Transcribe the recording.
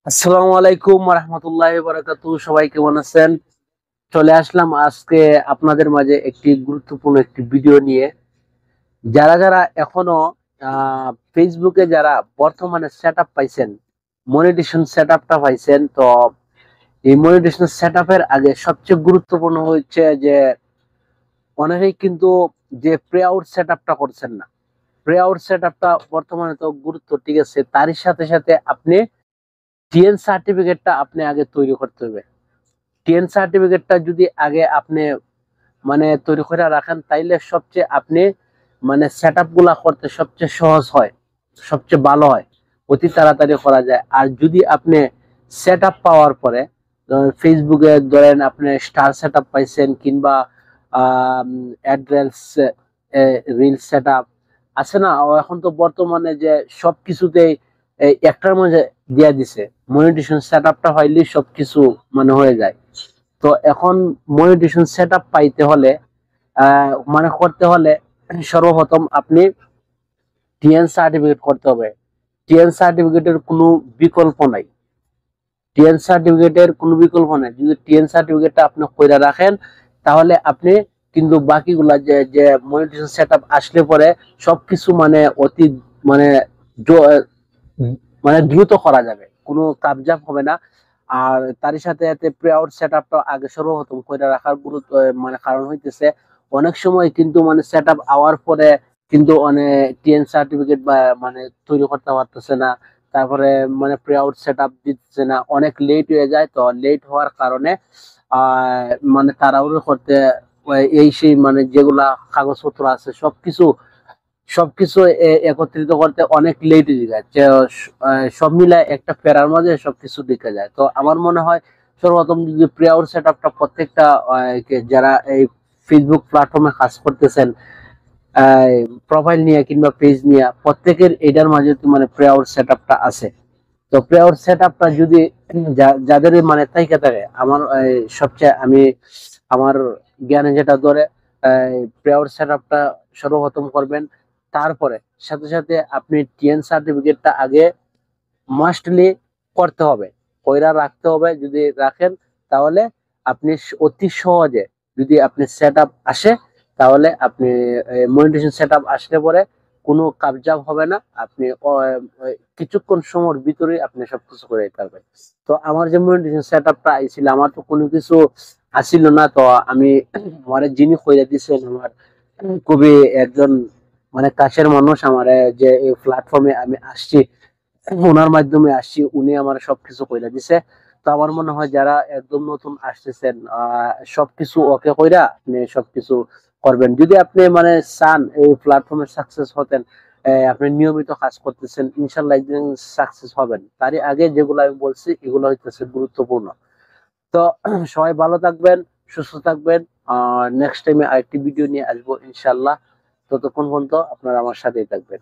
আসসালামু আলাইকুম রহমতুল্লাহি বারাকাতুহু। সবাই কেমন আছেন? চলে আসলাম আজকে আপনাদের মাঝে একটি গুরুত্বপূর্ণ একটি ভিডিও নিয়ে। যারা যারা এখনো ফেসবুকে যারা বর্তমানে সেট আপ পাইছেন, মনিটেশন সেট আপটা পাইছেন, তো এই মনিটেশন সেট আপের আগে সবচেয়ে গুরুত্বপূর্ণ হচ্ছে যে অনেকেই কিন্তু যে প্রে আউট সেট আপটা করছেন না। প্রে আউট সেট আপটা বর্তমানে তো গুরুত্ব, ঠিক আছে, তারই সাথে সাথে আপনি টিএন সার্টিফিকেটটা আপনি আগে তৈরি করতে হবে। টিএন সার্টিফিকেটটা যদি আগে আপনি তৈরি করে রাখেন, তাইলে সবচেয়ে আপনি সেট আপ গুলা করতে সবচেয়ে সহজ হয়, সবচেয়ে ভালো হয়, অতি তাড়াতাড়ি করা যায়। আর যদি আপনি সেট আপ পাওয়ার পরে ফেসবুকে ধরেন আপনি স্টার সেট আপ পাইছেন, কিংবা অ্যাড্রেস রিল সেট আপ আছে না, এখন তো বর্তমানে যে সবকিছুতেই একটার মধ্যে দিয়া দিছে, মনিটেশন সেট আপটা পাইলেই সবকিছু হয়ে যায়। তো এখন মনিটেশন সেটআপ পাইতে হলে করতে হলে সর্বপ্রথম আপনি টিএন সার্টিফিকেট করতে হবে। টিএন সার্টিফিকেটের কোনো বিকল্প নাই। টিএন সার্টিফিকেটের কোনো বিকল্প নাই। যদি টিএন সার্টিফিকেটটা আপনি কইরা রাখেন, তাহলে আপনি কিন্তু বাকিগুলা যে যে মনিটেশন সেটআপ আসলে পরে সবকিছু অতি মানে দ্রুত করা যাবে, কোনো কাবজাব হবে না। আর তারই সাথে সাথে প্রি আউট সেটআপটা আগে সর্বপ্রথম করে রাখার গুরুত্ব কারণ হইতেছে অনেক সময় কিন্তু সেটআপ আওয়ার পরে কিন্তু অনেক টিএন সার্টিফিকেট বা তৈরি করতে পারতেছে না। তারপরে প্রি আউট সেটআপ দিচ্ছে না, অনেক লেট হয়ে যায়। তো লেট হওয়ার কারণে তাড়াহুড়ো করতে এই সেই যেগুলা কাগজপত্র আছে সবকিছু সবকিছু একত্রিত করতে অনেক লেট হয়ে যায়। সব মিলায় একটা প্যারার মাঝে সবকিছু দেখা যায়। তো আমার মনে হয় সর্বপ্রথম যদি প্রি আউট সেট আপটা প্রত্যেকটা যারা এই ফেসবুক প্ল্যাটফর্মে কাজ করতেছেন, প্রোফাইল নিয়ে কিংবা পেজ নিয়ে, প্রত্যেকের এটার মাঝে প্রি আউট সেট আপটা আছে। তো প্রি আউট সেট আপটা যদি যাদের তাইকা থাকে, আমার সবচেয়ে আমি আমার জ্ঞানে যেটা ধরে প্রি আউট সেট আপটা সর্বপ্রথম করবেন। তারপরে সাথে সাথে আপনি টিএন সার্টিফিকেটটা আগে মাস্টলি করতে হবে, কইরা রাখতে হবে। যদি রাখেন তাহলে আপনি অতি সহজে, যদি আপনি সেট আপ আসে, তাহলে আপনি মনিটেশন সেট আপ আসলে পরে কোনো কাবজাব হবে না। আপনি কিছুক্ষণ সময়ের ভিতরে আপনি সবকিছু করে দিতে পারবেন। তো আমার যে মনিটেশন সেট আপটা আইছিল, আমার তো কোনো কিছু আসিল না। তো আমি আমার যিনি কইরা দিয়েছেন, আমার খুবই একজন কাছের মানুষ, আমার যে এই প্ল্যাটফর্মে আমি আসছি ওনার মাধ্যমে আসছি, উনি আমার সবকিছু কইরা দিছে। তো আমার মনে হয় যারা একদম নতুন আসতেছেন, সবকিছু ওকে কইরা আপনি সবকিছু করবেন। যদি আপনি চান এই প্ল্যাটফর্মে সাকসেস হতেন, আপনি নিয়মিত কাজ করতেছেন, ইনশাল্লাহ একদিন সাকসেস হবেন। তারই আগে যেগুলো আমি বলছি এগুলো হইতেছে গুরুত্বপূর্ণ। তো সবাই ভালো থাকবেন, সুস্থ থাকবেন। নেক্সট টাইমে আরেকটি ভিডিও নিয়ে আসবো ইনশাল্লাহ। ততক্ষণ পর্যন্ত আপনারা আমার সাথেই থাকবেন।